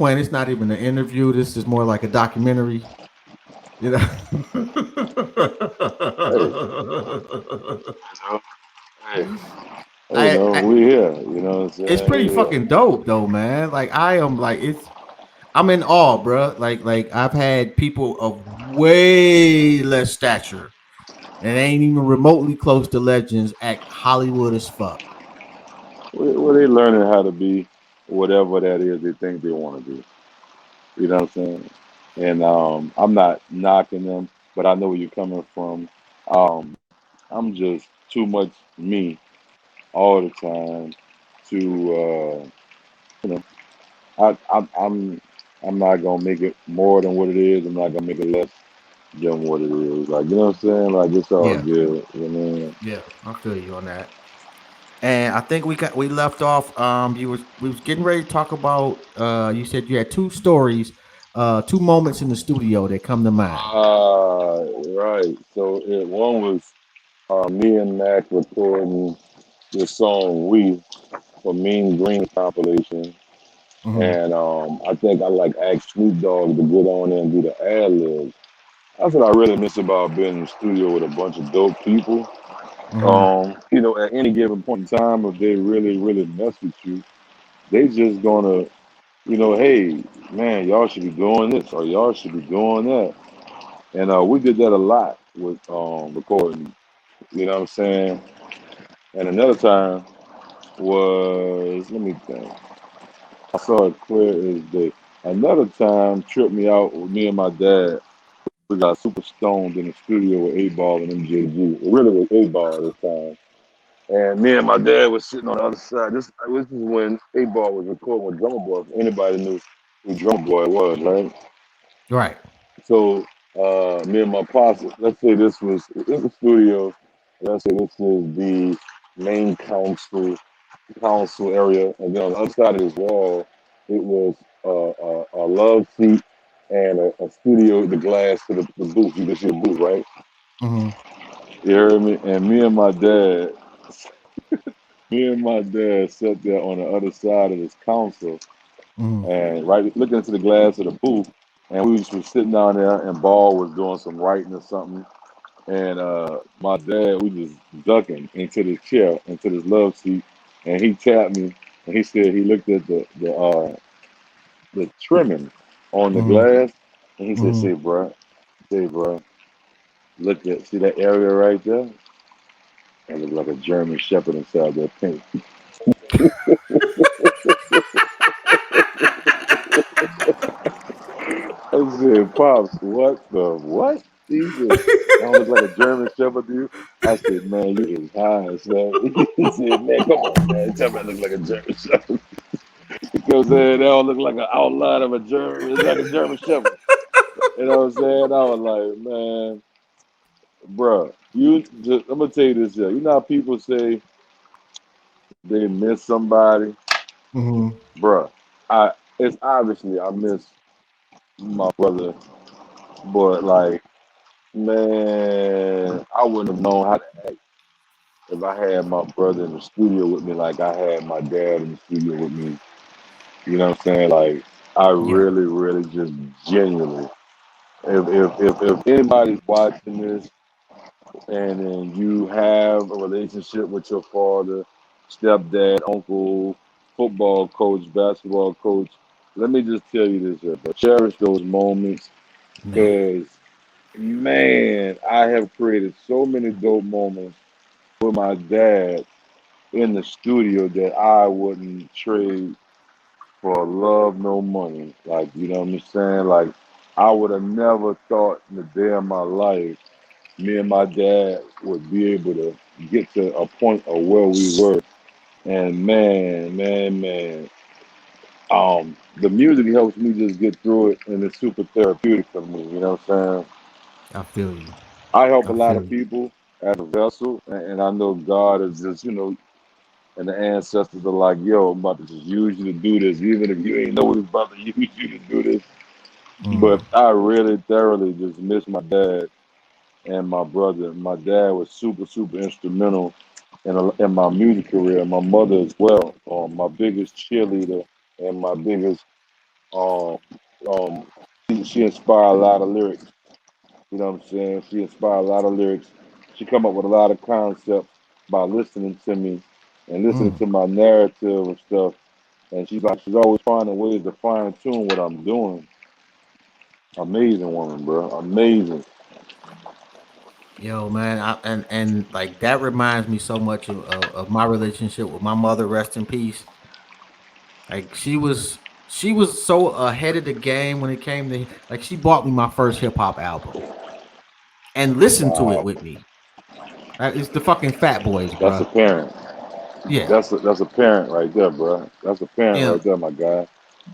point, it's not even an interview. This is more like a documentary. You know, Hey, you know, hey, I we here. You know what I'm it's saying? pretty We here. fucking dope though, man. Like I am like I'm in awe, bro. Like I've had people of way less stature and ain't even remotely close to legends act Hollywood as fuck. They learning how to be whatever that is they think they want to be. You know what I'm saying? And I'm not knocking them, but I know where you're coming from. I'm just too much me all the time to you know I'm not gonna make it more than what it is. I'm not gonna make it less than what it is. Like you know what I'm saying? Like it's all Yeah, good. You know. yeah, I feel you on that. And I think we left off. You was we was getting ready to talk about. You said you had two stories, two moments in the studio that come to mind. Right. So one was me and Mac recording the song "We" for Mean Green compilation, Hmm. and I think I like asked Snoop Dogg to get on there and do the ad libs. That's what I really miss about being in the studio with a bunch of dope people. Hmm. At any given point in time, if they really, really mess with you, they just gonna, hey, man, y'all should be doing this or y'all should be doing that. And we did that a lot with recording. You know what I'm saying? And another time was, let me think. I saw it clear as day. Another time tripped me out with me and my dad. We got super stoned in the studio with 8 Ball and MJG. It really was 8 Ball at the time. And me and my dad was sitting on the other side. This is when 8 Ball was recording with Drummer Boy. If anybody knew who Drummer Boy was, right? Right. So me and my posse, let's say this was in the studio. Let's say this is the main council area, and then on the other side of this wall, it was a love seat and a studio, the glass to the booth. You can see the booth, right? Hmm. You heard me? And me and my dad sat there on the other side of this council, Hmm. and right looking into the glass of the booth, and we just was sitting down there, and Ball was doing some writing or something, and my dad, we just ducking into this chair, into this love seat, and he tapped me, and he said he looked at the trimming on the Hmm. glass, and he said, Hmm. say, bro, see that area right there? That look like a German Shepherd inside that paint. I said, Pops, what the what? He said, that don't look like a German Shepherd to you? I said, man, you is high, son. He said, man, come on, man. Tell me I look like a German Shepherd. You know what I'm saying? They all look like an outline of a German. It's like a German Shepherd. You know what I'm saying? I was like, man, bruh, I'm going to tell you this here. You know how people say they miss somebody? Hmm. Bruh, it's obviously I miss my brother, but like, man, I wouldn't have known how to act if I had my brother in the studio with me like I had my dad in the studio with me. You know what I'm saying? Like, I Yeah. really, really just genuinely, if anybody's watching this and then you have a relationship with your father, stepdad, uncle, football coach, basketball coach, let me just tell you this here, but cherish those moments Man. because, man, I have created so many dope moments with my dad in the studio that I wouldn't trade for love, no money. Like, you know what I'm saying? Like, I would have never thought in the day of my life me and my dad would be able to get to a point of where we were. And man, the music helps me just get through it, and it's super therapeutic for me. You know what I'm saying? I feel you. I help a I lot feel of you. people as a vessel, and I know God is just, and the ancestors are like, yo, I'm about to just use you to do this, even if you ain't know it's about to use you to do this. But Mm. I really thoroughly just miss my dad and my brother. My dad was super, super instrumental in my music career. My mother as well, my biggest cheerleader and my biggest Um, um, she inspired a lot of lyrics. You know what I'm saying? She inspired a lot of lyrics. She come up with a lot of concepts by listening to me and listening Mm. to my narrative and stuff. And she's always finding ways to fine tune what I'm doing. Amazing woman, bro. Amazing. Yo, man, and like that reminds me so much of my relationship with my mother. Rest in peace. Like she was so ahead of the game when it came to like she bought me my first hip hop album and listened to it Wow. with me. It's the fucking Fat Boys, That's a bruh. parent. Yeah, That's a parent right there, bro. That's a parent and right there, my guy.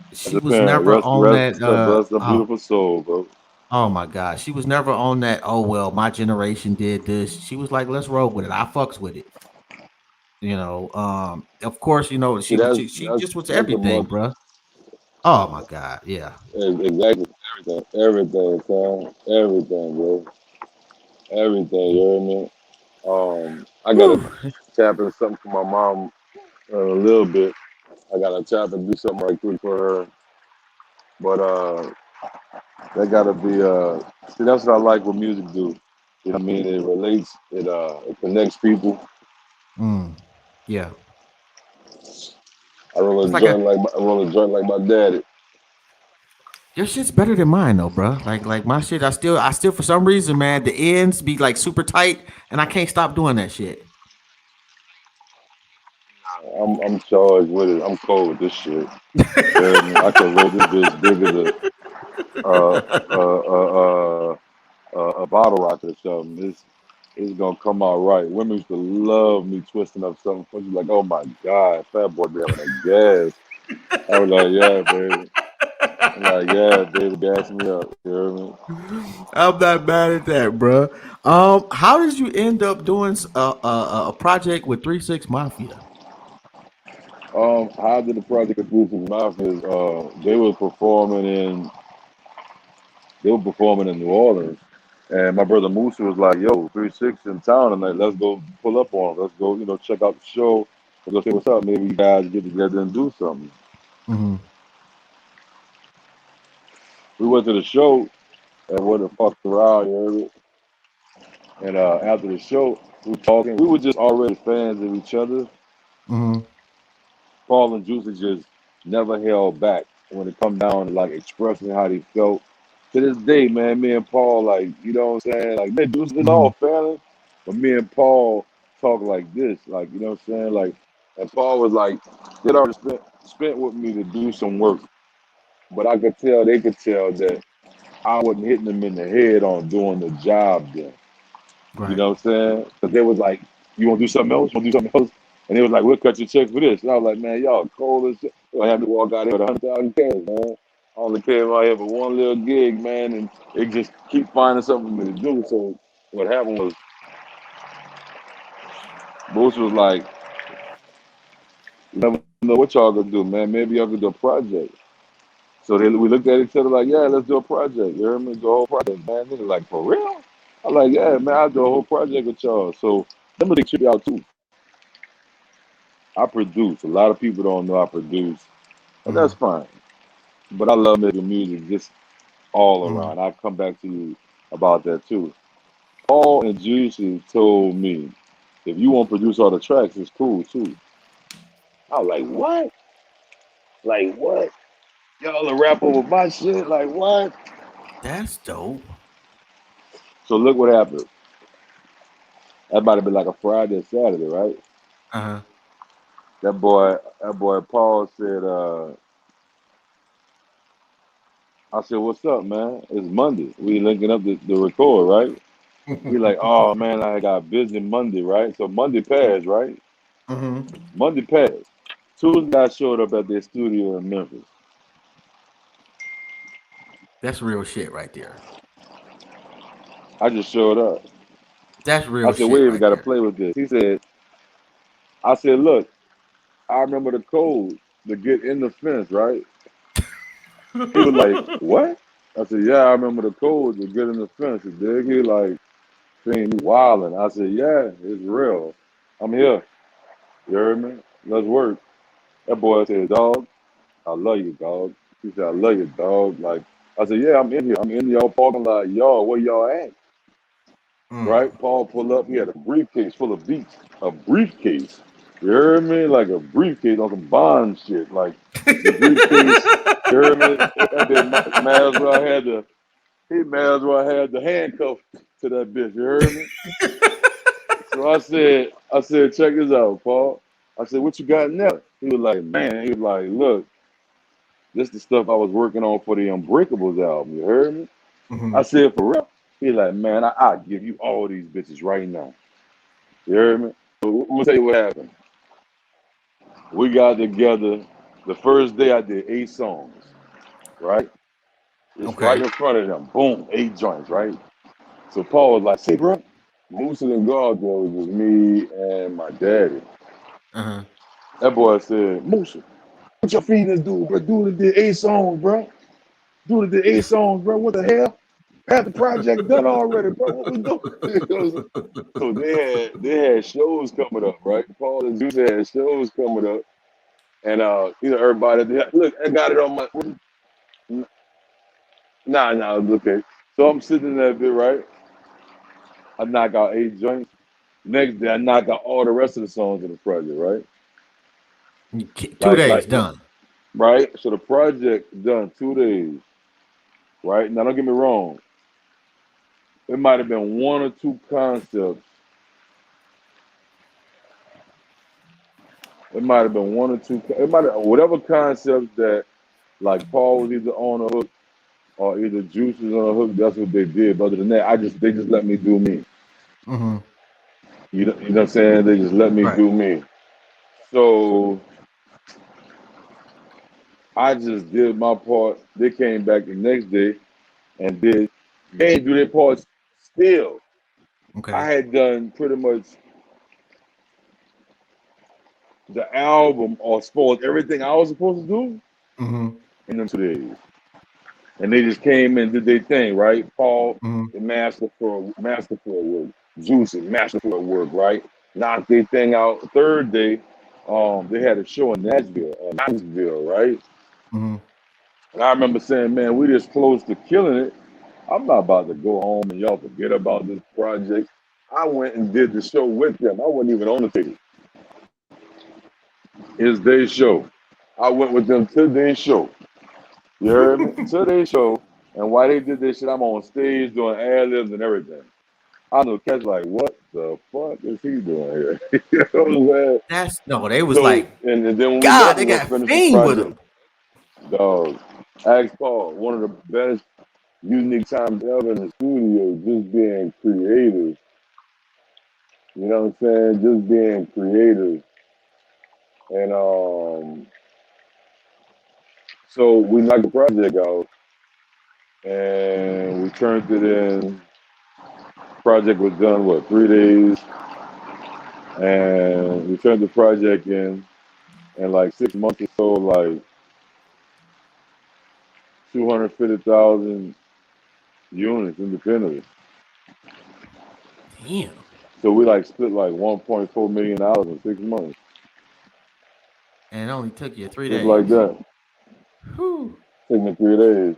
That's she a was parent. never Rest, on rest, that. rest a beautiful soul, bro. Oh my god, she was never on that. Oh well, my generation did this. She was like, let's roll with it. I fucks with it. Of course, See, she just was that's a everything, much bruh. Oh my god, yeah. exactly everything, son. Everything, bro. Everything. You hear me? I gotta Whew. tap into something for my mom in a little bit. I gotta tap and do something right quick for her. But that gotta be see that's what I like what music do. You know what I mean? It relates, it connects people. Mm, yeah. It's like I roll a joint like my daddy. your shit's better than mine though, bruh. Like my shit, I still for some reason, man, the ends be like super tight, and I can't stop doing that shit. I'm charged with it. I'm cold with this shit. You hear me? I can roll this bitch big as uh, uh, uh, uh, a bottle rocket or something. It's gonna come out right. Women used to love me twisting up something for you. Like, oh my God, Fat Boy be having a gas. I was like, yeah, baby. I'm like, yeah, baby, gas me up. You hear me? I'm not mad at that, bruh. How did you end up doing a project with 3 6 Mafia? How did the project of Boots and Mafia is they were performing in New Orleans. And my brother Musa was like, yo, 3 6 in town tonight. Let's go pull up on him. Let's go, check out the show. Let's go see what's up. Maybe you guys get together and do something. Hmm. We went to the show and went and fucked around, you heard me? And after the show, we were talking. We were just already fans of each other. Hmm. Paul and Juicy just never held back when it come down to like expressing how they felt. To this day, man, me and Paul, like, you know what I'm saying? Like, man, Juicy is all Hmm. family. But me and Paul talk like this, like, you know what I'm saying? Like, and Paul was like, they'd already spent with me to do some work. But I could tell, they could tell that I wasn't hitting them in the head on doing the job there. You Right. know what I'm saying? Because they was like, you want to do something else? You want to do something else? And they was like, we'll cut your check for this. And I was like, man, y'all cold as shit. You gonna have me walk out here with 100,000 cash, man. I only came out here for one little gig, man, and they just keep finding something for me to do. So what happened was, Bruce was like, you never know what y'all gonna do, man. Maybe y'all could do a project. We looked at each other like, yeah, let's do a project. You hear me? Do a whole project, man. Nigga like, for real? I'm like, yeah, man, I'll do a whole project with y'all. So let me check you out too. I produce. A lot of people don't know I produce, and that's Hmm. fine. But I love making music just all Hmm. around. I'll come back to you about that too. Paul and Juicy told me, if you want to produce all the tracks, it's cool too. I was like, what? Like what? Y'all a rap over my shit? Like what? That's dope. So look what happened. That might have been like a Friday or Saturday, right? Uh huh. That boy Paul said, I said, what's up, man? It's Monday. We linking up to record, right? He like, oh man, I got busy Monday, right? So Monday passed, right? Hmm. Monday passed. Tuesday I showed up at their studio in Memphis. That's real shit right there. I just showed up. That's I real said, we shit even right got to there. play with this. He said, I said, look, I remember the code to get in the fence, right? He was like, what? I said, yeah, I remember the code to get in the fence. You dig? He like, Fiend, you wildin'. I said, yeah, it's real. I'm here. You heard me? Let's work. That boy said, dog, I love you, dog. He said, I love you, dog. Like, I said, yeah, I'm in here. I'm in y'all parking lot. Y'all, where y'all at? Mm. Right? Paul pulled up. He had a briefcase full of beats. A briefcase. You heard me? Like a briefcase on some bond shit. Like the briefcase. You heard me? That bit might as well had the he might as well had the handcuff to that bitch. You heard me? So I said, check this out, Paul. I said, what you got now? He was like, man. He was like, look, this the stuff I was working on for the Unbreakables album. You heard me? I Mhm. said, for real? He like, man, I'll give you all these bitches right now. You heard me? So I'm gonna tell you what happened. We got together. The first day I did 8 songs, right? It's right Okay. in front of them. Boom, 8 joints, right? So Paul was like, say, bro, Moose and God, there was just me and my daddy. Uh-huh. That boy said, Moose, what your feelings do, bro? Dude did 8 songs, bro. Dude did 8 songs, bro. What the hell? Had the project done already, bro. What we doing? So they had shows coming up, right? Paul and Zeus had shows coming up, and everybody look. I got it on my. Nah, okay. So I'm sitting in that bit, right? I knock out 8 joints. Next day, I knock out all the rest of the songs in the project, right? 2 Like, days like, done. right? So the project done 2 days, right? Now, don't get me wrong. It might have been one or two concepts. It might have been one or two. It might have whatever concepts that like Paul was either on a hook or either Juice was on a hook. That's what they did. But other than that, they just let me do me. Mhm. You know what I'm saying? They just let me Right. do me. So I just did my part. They came back the next day and did. They ain't do their parts still. I Okay. had done pretty much the album or spoiled everything I was supposed to do Mhm. in them 2 days. And they just came and did their thing, right? Paul, Mhm. the masterful work. Juice and masterful work, right? Knocked their thing out. Third day, they had a show in Nashville, right? Mhm. And I remember saying, man, we this close to killing it. I'm not about to go home and y'all forget about this project. I went and did the show with them. I wasn't even on the ticket. It's their show. I went with them to their show. You heard me? To their show. And while they did this shit, I'm on stage doing ad libs and everything. I know cats like, what the fuck is he doing here? You know what I'm saying? That's no. They was So, like, and then when we God, left, they we went got to finish the Fiend with project. them. Dog, ask Paul, one of the best unique times ever in the studio, just being creative. You know what I'm saying? Just being creative. And so we knocked the project out and we turned it in. Project was done, what, 3 days? And we turned the project in like 6 months or so, like 250,000 units independently. Damn. So we like split like $1.4 million in 6 months, And it only took you three just like days. that. Whew. Taking me 3 days.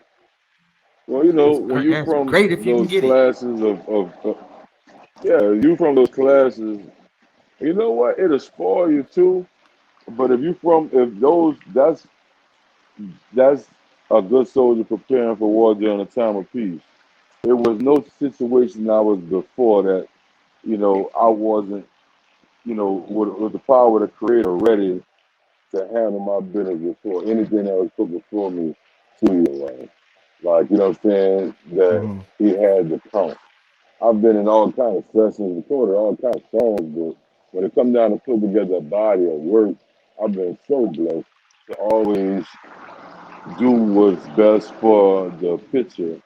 Well, when you That's from great if you can those get it. classes yeah, you from those classes, you know what? It'll spoil you too. But if those, that's a good soldier preparing for war during a time of peace. There was no situation I was before that, I wasn't, with the power of the creator ready to handle my business before anything that was put before me 2 years ago. Like, you know what I'm saying? That Mhm. he had to come. I've been in all kinds of sessions, recorded all kinds of songs, but when it comes down to put together a body of work, I've been so blessed to always do what's best for the picture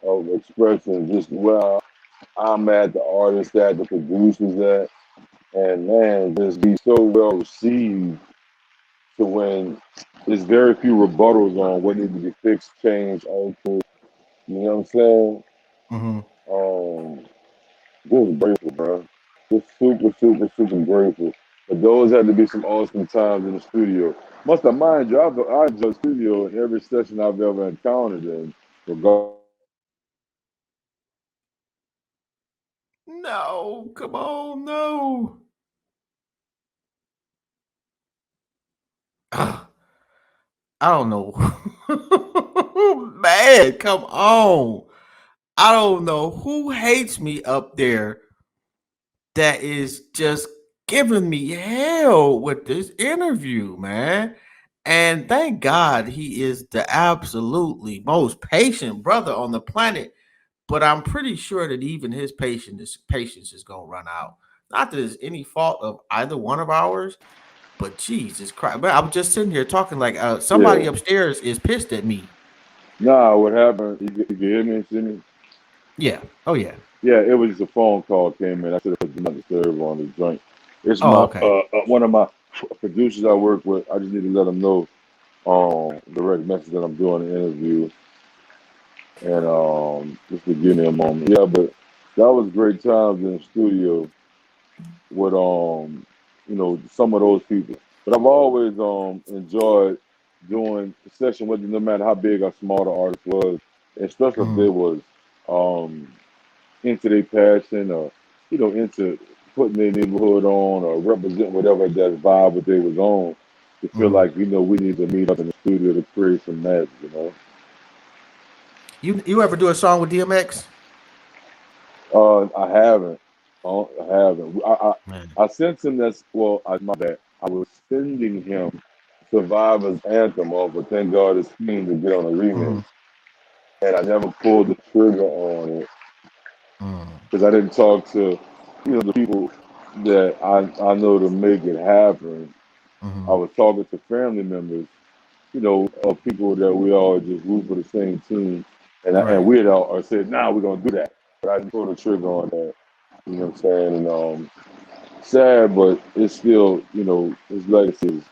of expressing just where I'm at, the artist at, the producers at, and man, just be so well received to when there's very few rebuttals on what needs to be fixed, changed, altered. You know what I'm saying? Mhm. Um, just grateful, bro. Just super, super, super grateful. But But those had to be some awesome times in the studio. Must have mind you, I enjoy studio in every session I've ever encountered in, regardless of what it is. No, come on, no. Ah, I don't know. Man, come on. I don't know who hates me up there that is just giving me hell with this interview, man. And thank God he is the absolutely most patient brother on the planet. But I'm pretty sure that even his patience is gonna run out. Not that it's any fault of either one of ours, but Jesus Christ, man, I'm just sitting here talking like somebody Yeah. upstairs is pissed at me. Nah, what happened? You can hear me, see me? Yeah. Oh yeah. Yeah, it was just a phone call came in. I should have put do not disturb on the joint. It's Oh my okay. one of my producers I work with. I just need to let them know direct message that I'm doing an interview and just to give me a moment. Yeah, but that was great times in the studio with some of those people. But I've always enjoyed doing a session with them, no matter how big or small the artist was, especially if they Mm-hmm. was um into their passion or into putting their neighborhood on or represent whatever that vibe that they was on. To feel Mm-hmm. like we need to meet up in the studio to create some magic. You ever do a song with DMX? I haven't. I haven't. Man. I sent him that's well. My bad. I was sending him Survivor's Anthem off, but thank God it's Fiend to get on a remix, Mm-hmm. and I never pulled the trigger on it Mm-hmm. because I didn't talk to the people that I know to make it happen. I Mm-hmm. was talking to family members, of people that we all just root for the same team, and Right. we had all said, "Nah, we're gonna do that," but I didn't pull the trigger on that. You know what I'm saying? And sad, but it's still, his legacy is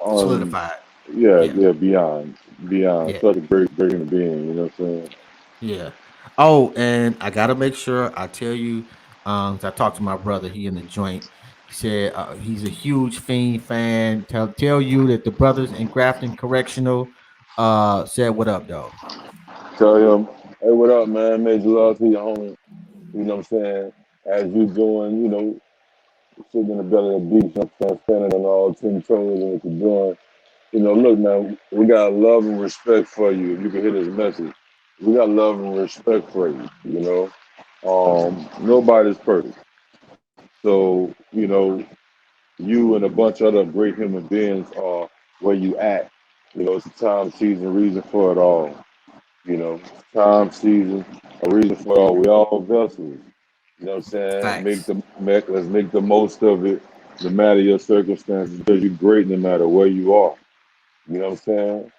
on, Solidified. yeah, Yeah. yeah, beyond Yeah. such a great human being. You know what I'm saying? Yeah. Oh, and I gotta make sure I tell you, 'cause I talked to my brother. He in the joint. He said he's a huge Fiend fan. Tell you that the brothers in Grafton Correctional said what up, though. Tell him, hey, what up, man? Major love to your homie. You know what I'm saying? As you doing, sitting in the belly of the beach, you know what I'm saying, standing on all 10 toes and what you're doing. Look, man, we got love and respect for you. If you can hear this message, we got love and respect for you. Nobody's perfect. So, you and a bunch of other great human beings are where you at. It's a time, season, reason for it all. Time, season, a reason for it all. We all vessels. You know what I'm saying? Facts. Let's make the most of it, no matter your circumstances, because you're great no matter where you are. You know what I'm saying?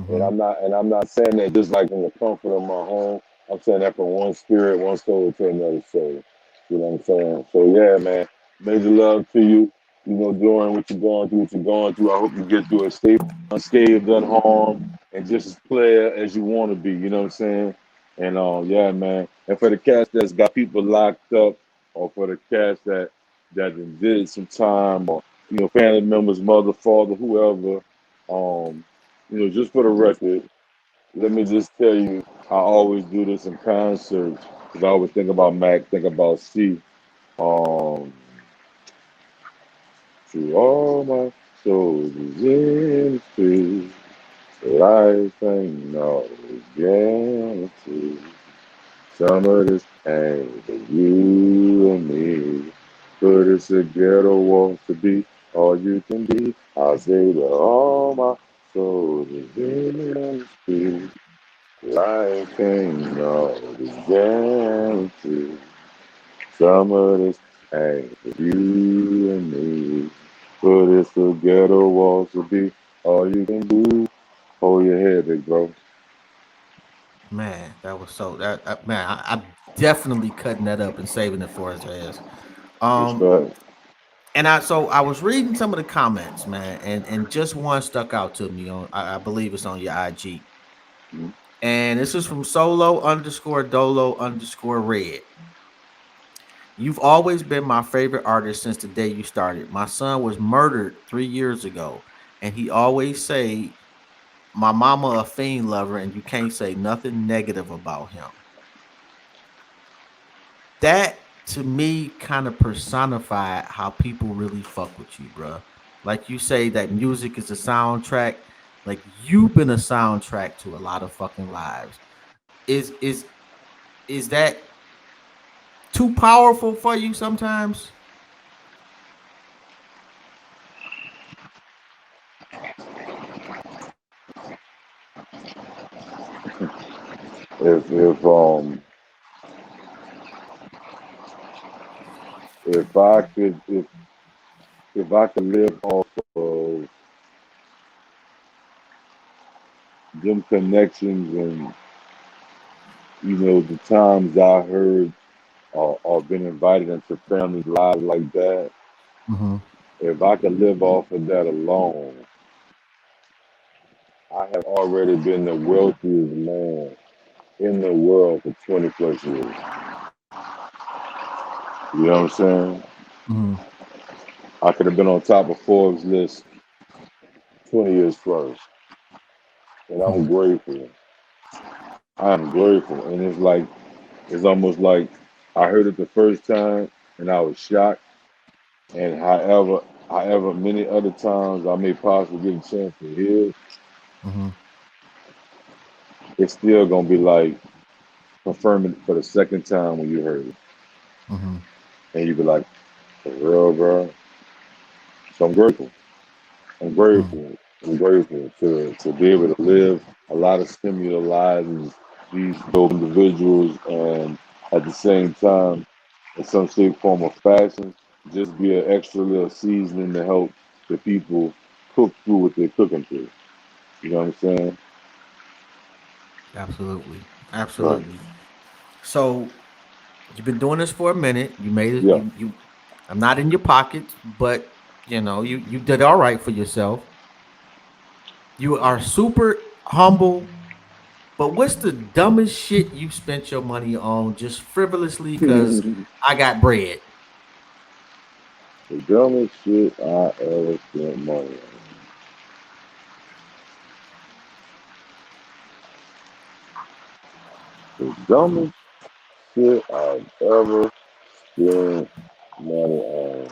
And Mm-hmm. I'm not saying that just like in the comfort of my home. I'm saying that from one spirit, one soul to another soul. You know what I'm saying? So yeah, man. Major love to you. During what you're going through. I hope you get through it safe, unscathed, unharmed, and just as player as you want to be. You know what I'm saying? And yeah, man. And for the cats that's got people locked up, or for the cats that did some time, or family members, mother, father, whoever. Just for the record, let me just tell you, I always do this in concert because I always think about Mac, think about C. Um, to all my soldiers in the street, life ain't no guarantee. Some of this pain for you and me, but it's a ghetto wants to be all you can be. I say to all my soldiers in the street. Life ain't always guaranteed. Some of this ain't for you and me. But it's the ghetto walls to be all you can do. Hold your head, big bro. Man, that was so that man. I'm definitely cutting that up and saving it for his ass. Um, Respect. and I was reading some of the comments, man, and just one stuck out to me on I believe it's on your IG. And this is from solo underscore dolo underscore red. You've always been my favorite artist since the day you started. My son was murdered 3 years ago, and he always say my mama a fiend lover, and you can't say nothing negative about him. That to me kind of personified how people really fuck with you, bruh. Like you say that music is a soundtrack. Like you've been a soundtrack to a lot of fucking lives. Is that too powerful for you sometimes? If if I could if I could live off of them connections and the times I heard or been invited into family lives like that, Mm-hmm. if I could live off of that alone, I have already been the wealthiest man in the world for 20 plus years. You know what I'm saying? Mm-hmm. I could have been on top of Forbes list 20 years first. And I'm grateful. I am grateful. And it's almost like I heard it the first time and I was shocked. And however many other times I may possibly get a chance to hear it, Mm-hmm. it's still gonna be like confirming for the second time when you heard it. Mm-hmm. And you be like, for real, bro. So I'm grateful. I'm grateful. I'm grateful to be able to live a lot of similar lives as these dope individuals, and at the same time, in some shape, form, or fashion, just be an extra little seasoning to help the people cook through what they're cooking through. You know what I'm saying? Absolutely. Right. Absolutely. So you've been doing this for a minute. You made it. Yeah. You. I'm not in your pockets, but you did all right for yourself. You are super humble. But what's the dumbest shit you spent your money on just frivolously because The I got bread? dumbest shit I ever spent money on. The dumbest shit I've ever spent money on.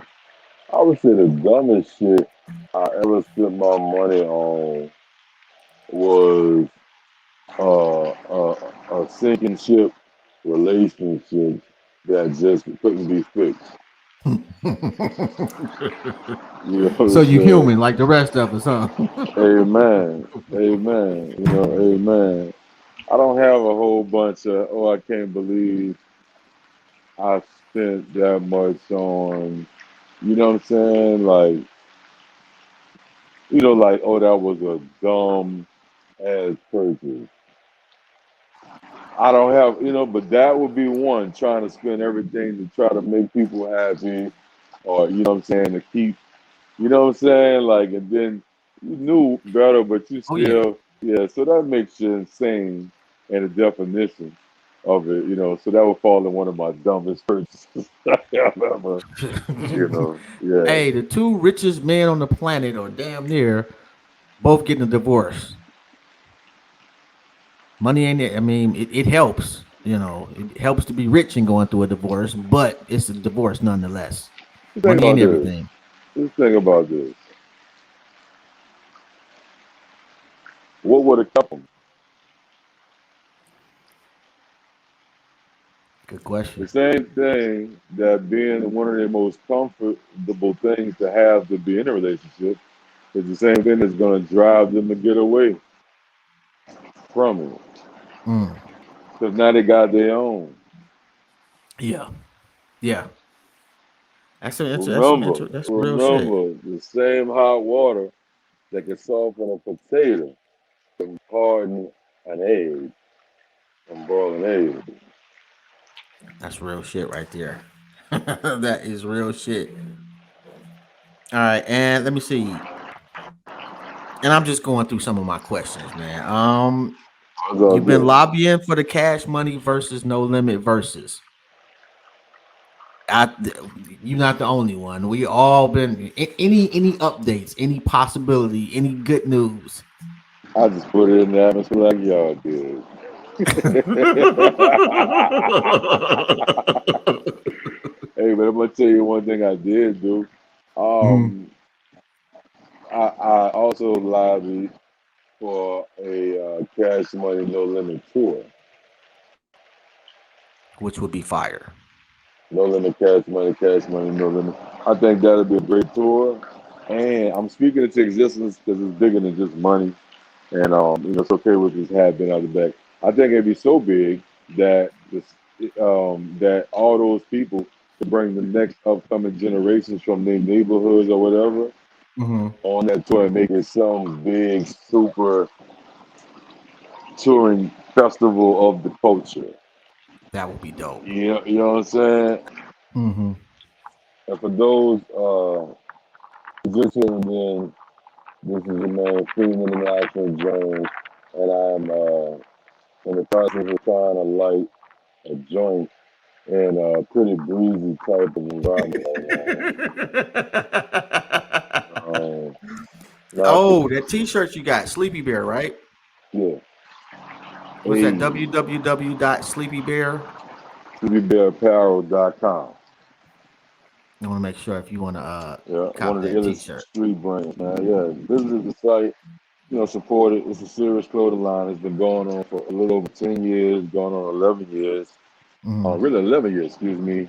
I would say the dumbest shit I ever spent my money on was a sinking ship relationship that just couldn't be fixed. You know what So I'm you saying? human like the rest of us, huh? Amen. Amen. Amen. I don't have a whole bunch of, oh, I can't believe I spent that much on, you know what I'm saying? Like, oh, that was a dumb ass purchase. I don't have, but that would be one trying to spend everything to try to make people happy, or what I'm saying, to keep, what I'm saying, like, and then you knew better, but you Oh yeah. still, yeah. So that makes you insane in the definition of it. So that would fall in one of my dumbest purchases I've ever, yeah. Hey, the two richest men on the planet, or damn near, both getting a divorce. Money ain't it. I mean, it helps. It helps to be rich and going through a divorce, but it's a divorce nonetheless. Just think Money about ain't this. everything. Just think about this. What would have kept them? Good The question. same thing that being one of the most comfortable things to have to be in a relationship is the same thing that's going to drive them to get away from it. Mm, Because now they got their own. yeah, yeah. Remember, That's real shit. remember, the same hot water that can soften a potato can harden an egg and boil an egg. That's real shit right there. That is real shit. All right, and let me see. And I'm just going through some of my questions, man. That's all You've been good. lobbying for the cash money versus no limit versus. I, you're not the only one. We all been any updates, any possibility, any good news. I just put it in the atmosphere like y'all did. Hey, but I'm gonna tell you one thing I did do. Mhm. Um, I also lobbied for a cash money no limit tour. Which would be fire. No limit cash money, no limit. I think that'll be a great tour. And I'm speaking it to existence because it's bigger than just money. And it's okay with his hat being out the back. I think it'd be so big that that all those people to bring the next upcoming generations from their neighborhoods or whatever Hmm. on that tour and make it some big super touring festival of the culture. That would be dope. You know what I'm saying? Hmm. And for those just tuning in, this is your man Fiend International Jones, and I'm in the process of trying to light a joint in a pretty breezy type of environment right now. Not Oh, that T-shirt you got, Sleepy Bear, right? yeah, What's that? hey, www.sleepybear. SleepyBearApparel.com. I want to make sure if you want to Yeah, one cop of the that illest T-shirt. street brands, man. Yeah, visit the site. Support it. It's a serious clothing line. It's been going on for a little over 10 years, going on 11 years. Hmm. Really 11 years, excuse me.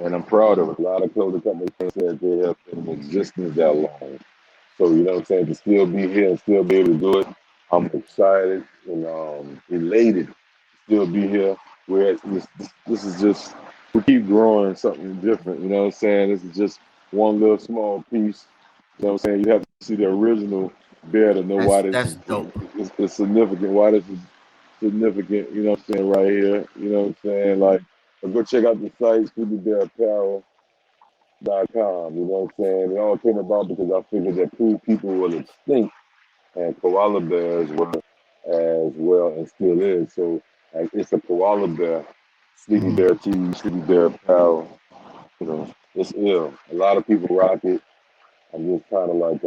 And I'm proud of it. A lot of clothing companies can't say that they have been in existence that long. So, you know what I'm saying? To still be here and still be able to do it, I'm excited and elated to still be here. Whereas this is just, we keep growing something different. You know what I'm saying? This is just one little small piece. You know what I'm saying? You have to see the original bear to know why this That's is dope. it's significant, why this is significant, you know what I'm saying, right here. You know what I'm saying? Like, but go check out the site, SleepyBearApparel.com. You know what I'm saying? It all came about because I figured that people were extinct and koala bears were as well and still is. So like, it's a koala bear, Sleepy Hmm. Bear Tea, Sleepy Bear Apparel. It's ill. A lot of people rock it. I'm just kind of like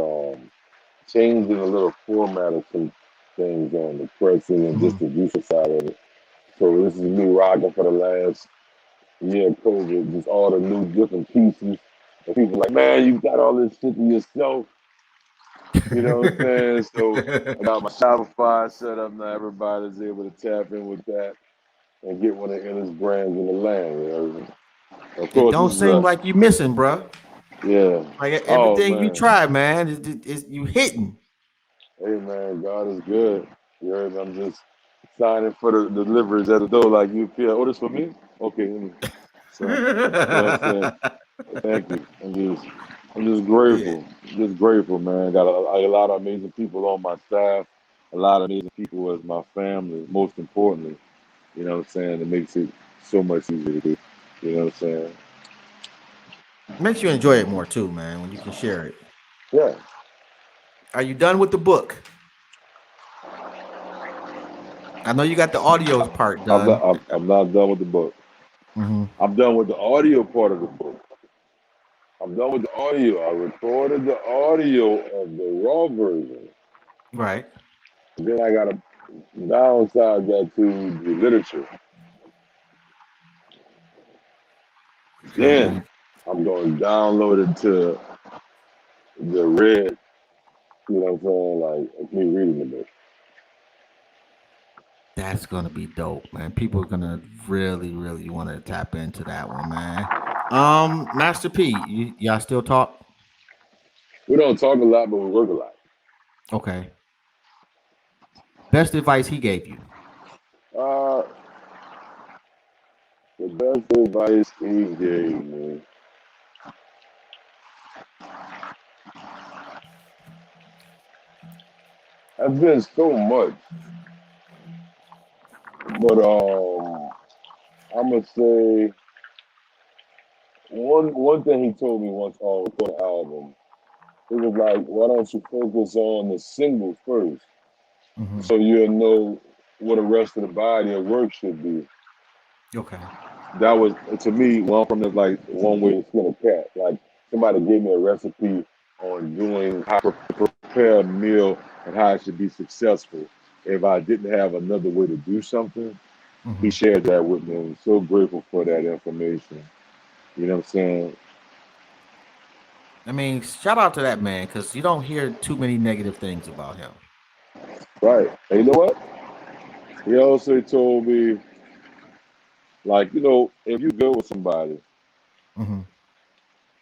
changing a little format of some things on the pressing and Hmm. distribution side of it. So this is me rocking for the last year of COVID, just all the new different pieces. And people like, man, you got all this shit to yourself. You know what I'm saying? So I got my Shopify set up now. Everybody's able to tap in with that and get one of the illest brands in the land. You know? Of It course, this don't is seem like you missing, bro. yeah. Like Oh everything you man. try, man, is you hitting. Hey man, God is good. You heard me? I'm just signing for the deliveries at the door like you feel. Oh, this for me? Okay, let me sign. You know what I'm saying? Thank you. I'm just Yeah. grateful. Just grateful, man. Got a lot of amazing people on my staff. A lot of amazing people as my family. Most importantly, you know what I'm saying. It makes it so much easier to do. You know what I'm saying? Makes you enjoy it more too, man, when you can share it. Yeah. Are you done with the book? I know you got the audio part I'm not. done. I'm not done with the book. Hmm. I'm done with the audio part of the book. I'm done with the audio. I recorded the audio of the raw version. Right. Then I got to downside that to the literature. So Then I'm going to download it to the red. You know what I'm saying? Like me reading the book. that's gonna be dope, man. People are gonna really, really want to tap into that one, man. Master P, y'all still talk? We don't talk a lot, but we work a lot. Okay. Best advice he gave you. Uh, the best advice he gave me. I've been so much, but I'm gonna say one thing he told me once on recording an album. It was like, why don't you focus on the single first, Hmm. so you'll know what the rest of the body of work should be. Okay. that was to me one from the like one way to skin a cat. Like somebody gave me a recipe on doing how to prepare a meal and how it should be successful. If I didn't have another way to do something, he Mm-hmm. shared that with me. I'm so grateful for that information. You know what I'm saying? I mean, shout out to that man because you don't hear too many negative things about him. Right. And you know what? He also told me, like, if you go with somebody Mm-hmm.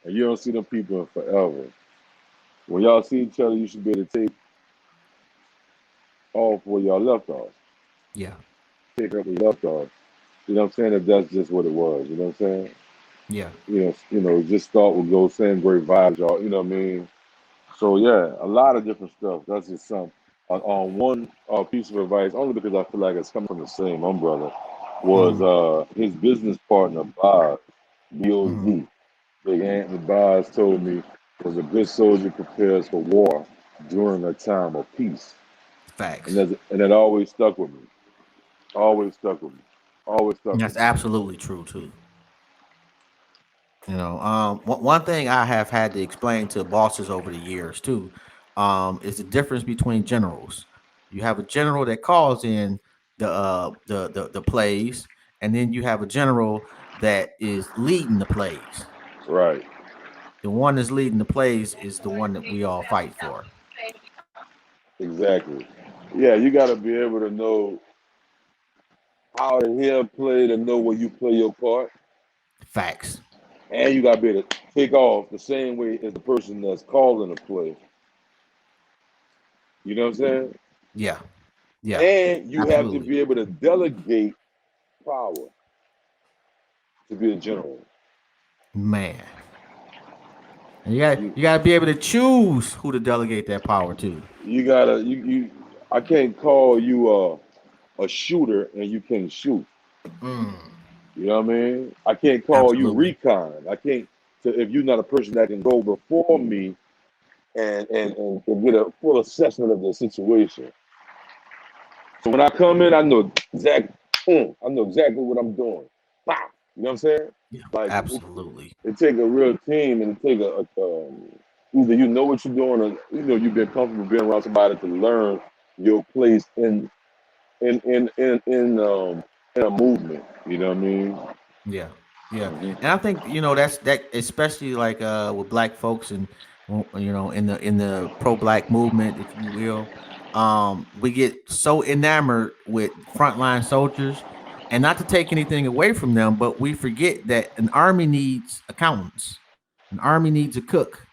and you don't see them people in forever, when y'all see each other, you should be able to take off where y'all left off. Yeah, Pick up where you left off. You know what I'm saying? If that's just what it was. You know what I'm saying? yeah, Just start with those same great vibes, y'all. You know what I mean? So yeah, a lot of different stuff. That's just some. On one piece of advice, only because I feel like it's coming from the same umbrella, was mm-hmm. his business partner Bob, Mm-hmm. B.O.Z. Big Anthony Boz told me was a good soldier prepares for war during a time of peace, and Facts. that always stuck with me. Always stuck with me. Always stuck with That's me. absolutely true too. One thing I have had to explain to bosses over the years too, is the difference between generals. You have a general that calls in the plays, and then you have a general that is leading the plays. Right. The one that's leading the plays is the one that we all fight for. Exactly. Yeah, you got to be able to know how to hear play to know where you play your part, Facts. and you got to be able to take off the same way as the person that's calling the play. You know what I'm saying? Yeah. Yeah. And you have to Absolutely. be able to delegate power to be a general. Man. And you got You you got to be able to choose who to delegate that power to. you gotta you. I can't call you a shooter and you can't shoot. Mm, You know what I mean? I can't call you absolutely. recon. I can't. So if you're not a person that can go before me and get a full assessment of the situation. So when I come in, I know exactly. I know exactly what I'm doing. Bah! You know what I'm saying? Yeah. Like Absolutely. it take a real team and it take either you know what you're doing or you've been comfortable being around somebody to learn your place in a movement. You know what I mean? Yeah, yeah, Hmm. and I think that's that, especially like with black folks and in the pro black movement, if you will. We get so enamored with frontline soldiers, and not to take anything away from them, but we forget that an army needs accountants, an army needs a cook,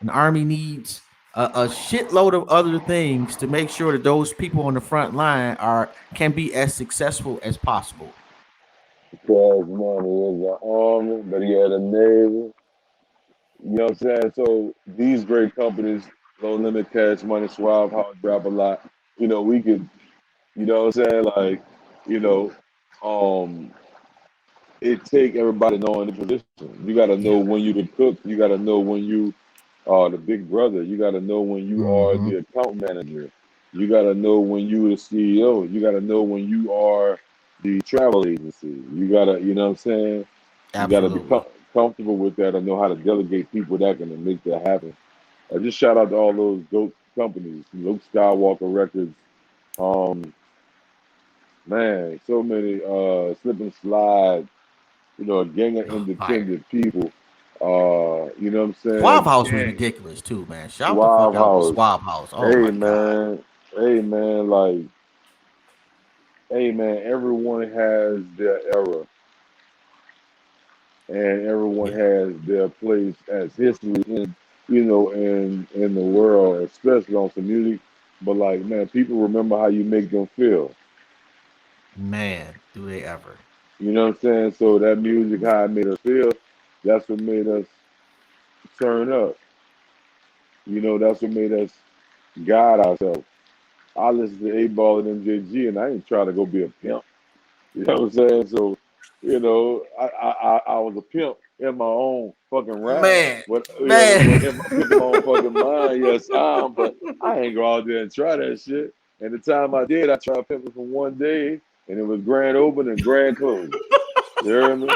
an army needs a shitload of other things to make sure that those people on the front line are can be as successful as possible. Because money is the army, but he had a navy. You know what I'm saying? So these great companies, low limit cash money, Schwab, hard drop a lot. We could, what I'm saying? Like, you know, um, it take everybody knowing the position. You got to know Yeah. when you the cook. You got to know when you are the big brother. You got to know when you are Mm-hmm. the account manager. You got to know when you the CEO. You got to know when you are the travel agency. You got to, you know what I'm saying? You got to be Absolutely. comfortable with that and know how to delegate people that can make that happen. Just shout out to all those dope companies, Luke Skywalker Records. Um, man, so many slip and slide. A gang of Oh, fire. independent people. You know what I'm Swab saying? House was Gang, ridiculous too, man. Shout the fuck Suave out to House. Swab House. Oh Hey my god. man, hey man, like, hey man, everyone has their era and everyone Yeah, has their place as history in the world, especially on some music. But like, man, people remember how you make them feel. man, do they ever? You know what I'm saying? So that music, how it made us feel, that's what made us turn up. That's what made us guide ourselves. I listen to 8 Ball and MJG, and I ain't trying to go be a pimp. You know what I'm saying? So, I was a pimp in my own fucking rhyme, Man, but man. in my pimp in my own fucking mind, yes, but I ain't go out there and try that shit. And the time I did, I tried pimping for one day, and it was grand open and grand closing. You hear me?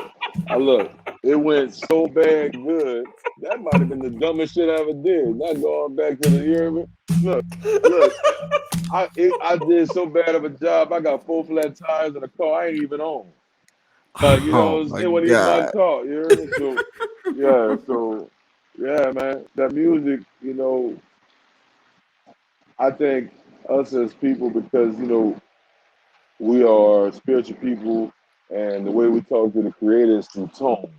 I look, it went so bad good. That might have been the dumbest shit I ever did. Not going back to the, you hear me? Look, look, I did so bad of a job. I got full flat tires in a car I ain't even own. Like, Oh it my wasn't even my god. car. You hear me? So, yeah, yeah, man, that music, I think us as people, because, we are spiritual people, and the way we talk to the creator is through tone.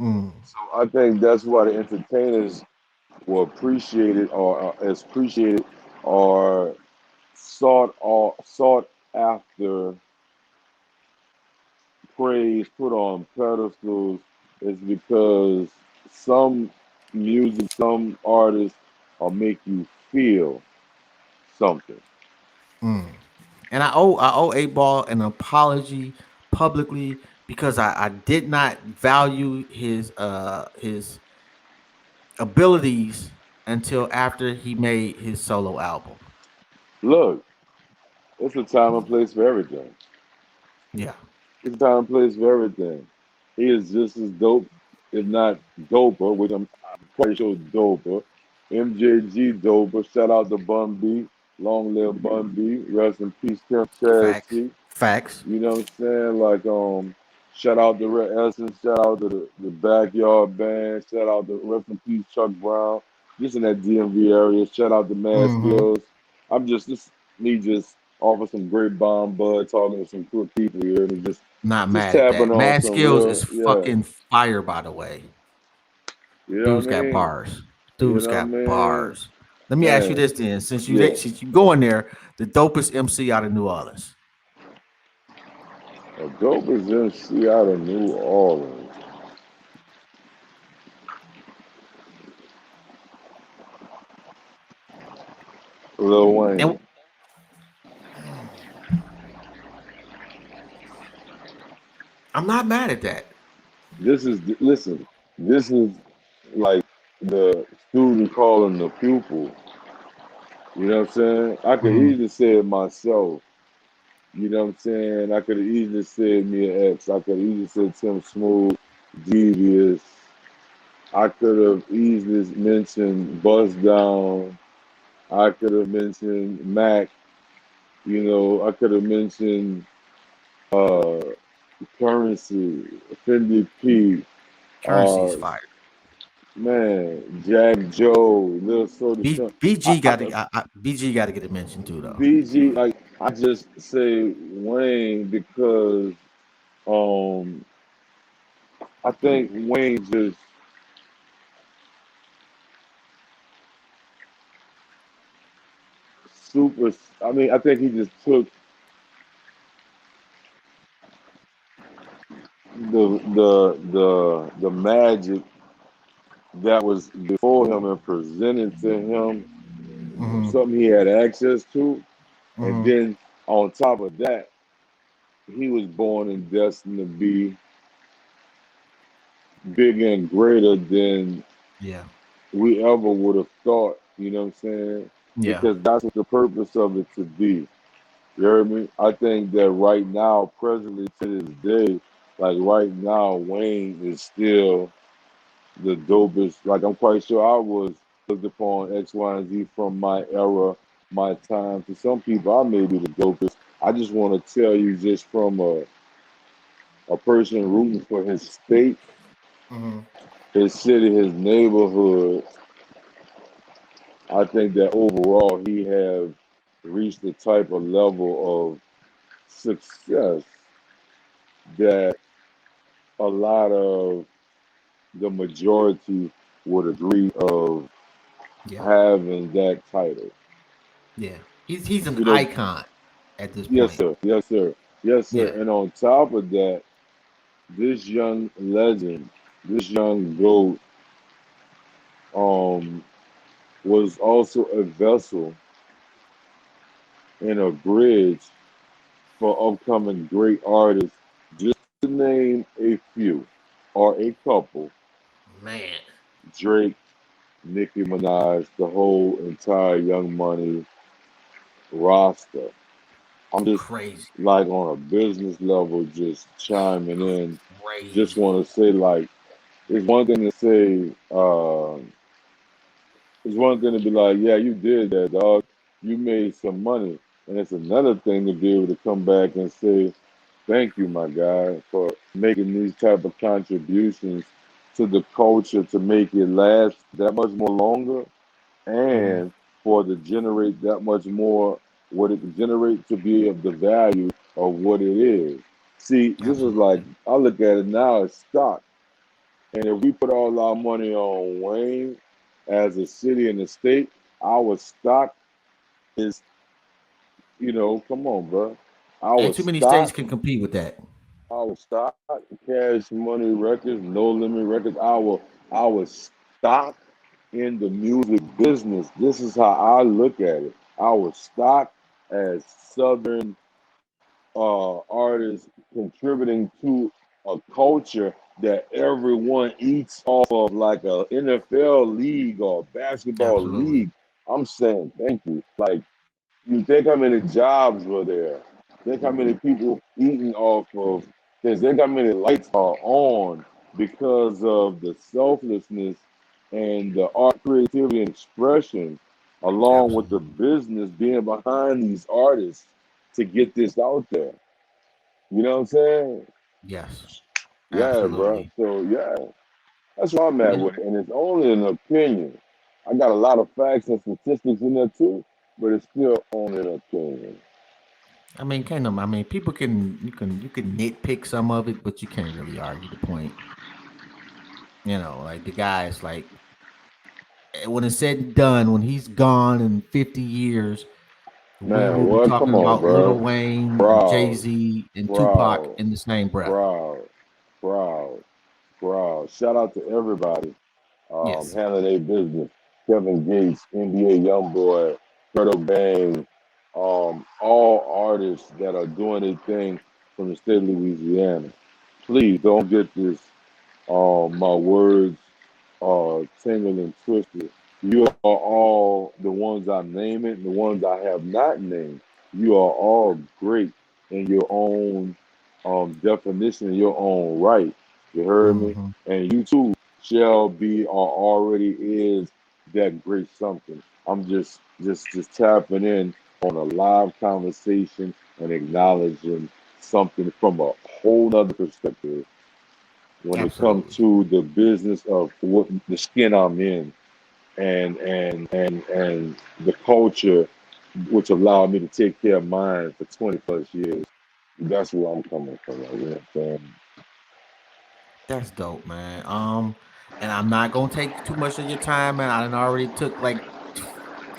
Mm, So I think that's why the entertainers will appreciate it, or is appreciated, or sought after, praise, put on pedestals, is because some music, some artists will make you feel something. mm. And I owe 8 Ball an apology publicly because I did not value his abilities until after he made his solo album. Look, it's a time and place for everything. Yeah, It's a time and place for everything. He is just as dope, if not doper, which I'm quite sure doper. MJG doper. Shout out to Bun B. Long live Bun B. Rest in peace, Tim Chad facts, C. facts. You know what I'm saying? Like, shout out to Red Essence, shout out to the Backyard Band, shout out to rest in peace Chuck Brown, just in that DMV area. Shout out to Mad Mm-hmm. Skills. I'm just me just offer some great bomb bud, talking to some cool people here, and Not just mad at tapping that. on Mad some Skills real, is yeah. fucking fire, by the way. You know Dude's what I got mean? bars. You Dude's know what I got mean? bars. Let me ask you Man, this then, yeah. since you go in there, the dopest MC out of New Orleans. A dope is MC out of New Orleans. Lil And Wayne. I'm not mad at that. Listen, this is like the student calling the pupil. You know what I'm saying? I could Mm-hmm. easily say it myself. You know what I'm saying? I could have easily said me and X. I could have easily said Tim Smooth, Devious. I could have easily mentioned Buzz Down. I could have mentioned Mac. I could have mentioned uh, Currency, Fendi P, Currency's uh, fire. man, Jack Joe, Lil Soda Shawn. BG got to BG got to get a mention too though. BG, like I just say Wayne because um I think Wayne just super. I mean, I think he just took the magic that was before him and presented to him Mm-hmm. something he had access to, and Mm-hmm. then on top of that, he was born and destined to be bigger and greater than Yeah. we ever would have thought. You know what I'm saying? Yeah. Because that's what the purpose of it to be. You heard me? I think that right now, presently to this day, like right now, Wayne is still the dopest. Like I'm quite sure I was looked upon X, Y, and Z from my era, my time. To some people, I may be the dopest. I just want to tell you, just from a person rooting for his state, Mm-hmm. his city, his neighborhood, I think that overall he have reached the type of level of success that a lot of the majority would agree of Yeah. having that title. Yeah. He's an You know, icon at this yes point. sir, yes sir, yes sir. Yeah. And on top of that, this young legend, this young goat, um, was also a vessel and a bridge for upcoming great artists. Just to name a few or a couple: Man. Drake, Nicki Minaj, the whole entire Young Money roster. I'm just Crazy. like on a business level, just chiming in. Just Crazy. want to say like it's one thing to say, it's one thing to be like, yeah, you did that, dog. You made some money, and it's another thing to be able to come back and say, thank you, my guy, for making these type of contributions to the culture to make it last that much more longer Hmm. and for to generate that much more what it can generate to be of the value of what it is. See, this is like Absolutely. I look at it now as stock. And if we put all our money on Wayne as a city and a state, our stock is, come on, bro. Our And too many states stock, can compete with that. our stock, cash money records, no limit records, our stock in the music business. This is how I look at it. Our stock as Southern artists contributing to a culture that everyone eats off of, like a NFL league or basketball Absolutely. league. I'm saying thank you. Like, you think how many jobs were there? Think how many people eating off of this? Think how many lights are on because of the selflessness and the art, creativity, and expression, along with the Absolutely. business being behind these artists to get this out there. You know what I'm saying? Yes. Yeah, bro. Absolutely. So yeah, that's where I'm at And with it, and it's only an opinion. I got a lot of facts and statistics in there too, but it's still only an opinion. I mean, kind of. I mean, people can you can nitpick some of it, but you can't really argue the point. Like the guys, like when it's said and done, when he's gone in 50 years, we Man, will be what? talking Come on, about Lil bro. Wayne and Jay Proud, Z and Tupac proud, in the same breath. proud, proud, proud. Shout out to everybody Yes, handling their business. Kevin Gates, NBA YoungBoy, Fredo Bang, all artists that are doing their thing from the state of Louisiana. Please don't get this my words tingle and twisted. You are all the ones I name it, and the ones I have not named. You are all great in your own definition, in your own right. You heard me? hmm And you too shall be or already is that great something. I'm just tapping in on a live conversation and acknowledging something from a whole nother perspective when it comes absolutely. to the business of what the skin I'm in and the culture which allowed me to take care of mine for 20 plus years. That's where I'm coming from. Like, you know what I'm saying? That's dope, man. And I'm not gonna take too much of your time, man. I done already took like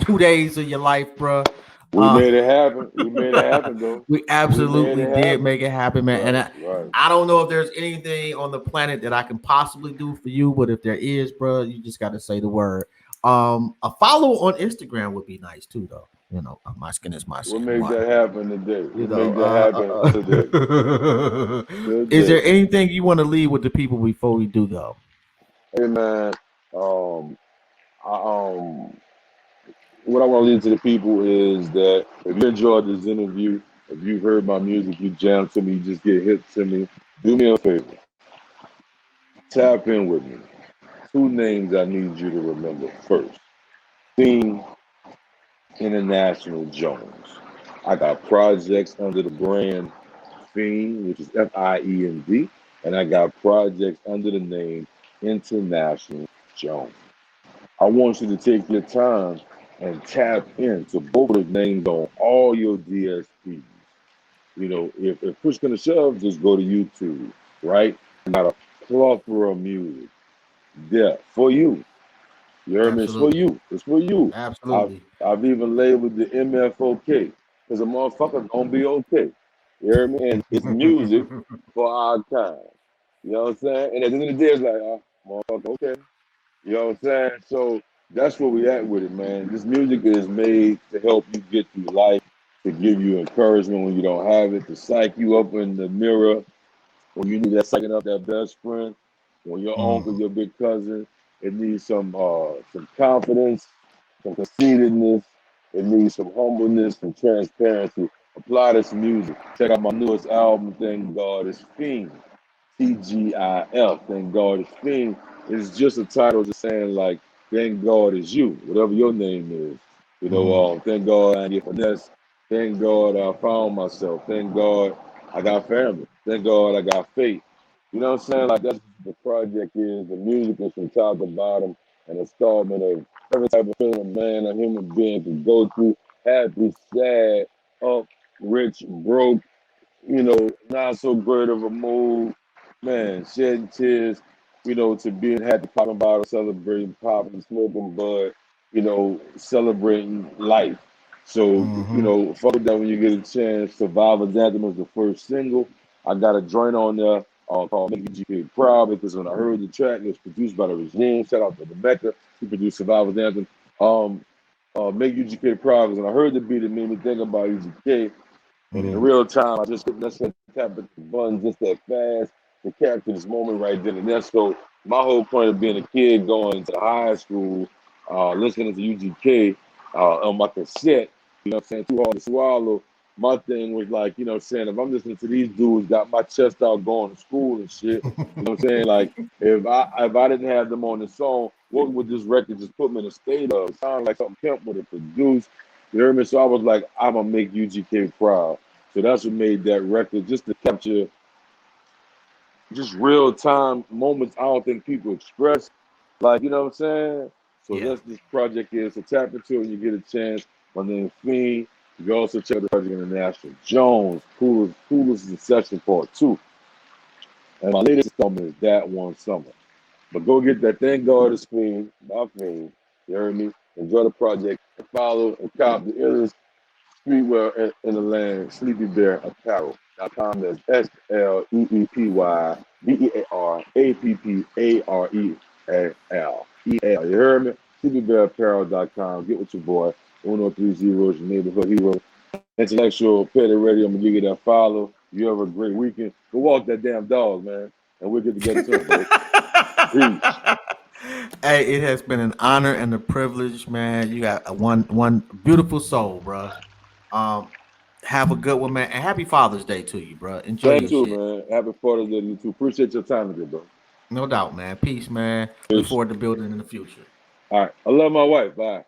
2 days of your life, bro. We Uh, made it happen. We made it happen though. we We made absolutely it did happen. make it happen, man. And Right, I, right. I don't know if there's anything on the planet that I can possibly do for you, but if there is, bro, you just got to say the word. A follow on Instagram would be nice too, though. My skin is my We'll skin. make One. that happen today. You We'll know, make that happen today. is there Today. anything you want to leave with the people before we do go? Hey man, um, I, what I want to leave to the people is that if you enjoyed this interview, if you heard my music, you jam to me, you just get hit to me, do me a favor. Tap in with me. Two names I need you to remember first. Fiend International Jones. I got projects under the brand Fiend, which is Fiend, and I got projects under the name International Jones. I want you to take your time and tap into both of those names on all your DSPs. If push comes to shove, just go to YouTube, right? I got a plethora of music there for you. You heard me? It's for Absolutely, you. It's for you. I've absolutely. I've even labeled the MFOK because a motherfucker gonna be okay. You hear me? And it's music for our time. You know what I'm saying? And at the end of the day, it's like, motherfucker, okay. You know what I'm saying? So that's where we at with it, man. This music is made to help you get through life, to give you encouragement when you don't have it, to psych you up in the mirror when you need that psyching up that best friend, when your uncle, Mhm. your big cousin, it needs some confidence, some conceitedness, it needs some humbleness, some transparency. Apply this music. Check out my newest album, Thank God It's Fiend. TGIF. Thank God It's Fiend. It's just a title just saying like, thank God it's you, whatever your name is. Mm, Thank God I get finesse. Thank God I found myself. Thank God I got family. Thank God I got faith. You know what I'm saying? Like that's what the project is. The music is from top to bottom, an installment of every type of feeling a man, a human being can go through. Happy, sad, up, rich, broke, not so great of a mood, man, shedding tears, to being happy, popping bottles, celebrating, popping, smoking bud, celebrating life. So, mm-hmm. fuck with that when you get a chance. Survivor's Anthem is the first single. I got a joint on there called Make UGK Proud because when I heard the track, it was produced by the Regime. Shout out to the Mecca. He produced Survivor's Anthem. Um, Make UGK Proud because when I heard the beat, it made me think about UGK. And in Mm. real time, I just couldn't necessarily tap the buttons just that fast to capture this moment right then and there. So my whole point of being a kid going to high school, listening to UGK on my cassette, what I'm saying, too hard to swallow. My thing was like, saying if I'm listening to these dudes got my chest out going to school and shit, what I'm saying, like if I didn't have them on the song, what would this record just put me in a state of? It sounded like something Pimp would have produced. You hear me? So I was like, I'm gonna make UGK proud. So that's what made that record just to capture just real time moments I don't think people express. Like, you know what I'm saying? So Yeah. that's this project is. So tap into it when you get a chance. My name's Fiend. You can also check out the Project International. Jones, Coolest is Session Part 2. And my latest installment is That One Summer. But go get that Thank God It's Fiend by Fiend. You heard me? Enjoy the project. And follow and cop the illest streetwear in the land, Sleepy Bear Apparel.com. That's SleepyBearApparel. You heard me? SleepyBearApparel.com. Get with your boy. 1030 is your neighborhood hero. Intellectual Petty Radio. I'm going to give you that follow. You have a great weekend. Go walk that damn dog, man. And we'll get together soon, bro. Peace. Hey, it has been an honor and a privilege, man. You got one beautiful soul, bro. Um, have a good one, man, and happy Father's Day to you, bro. Enjoy Thank your you, shit. man. Happy Father's Day to you too. Appreciate your time today, bro. No doubt, man. Peace, man. Look Peace. forward to building in the future. All right. I love my wife. Bye.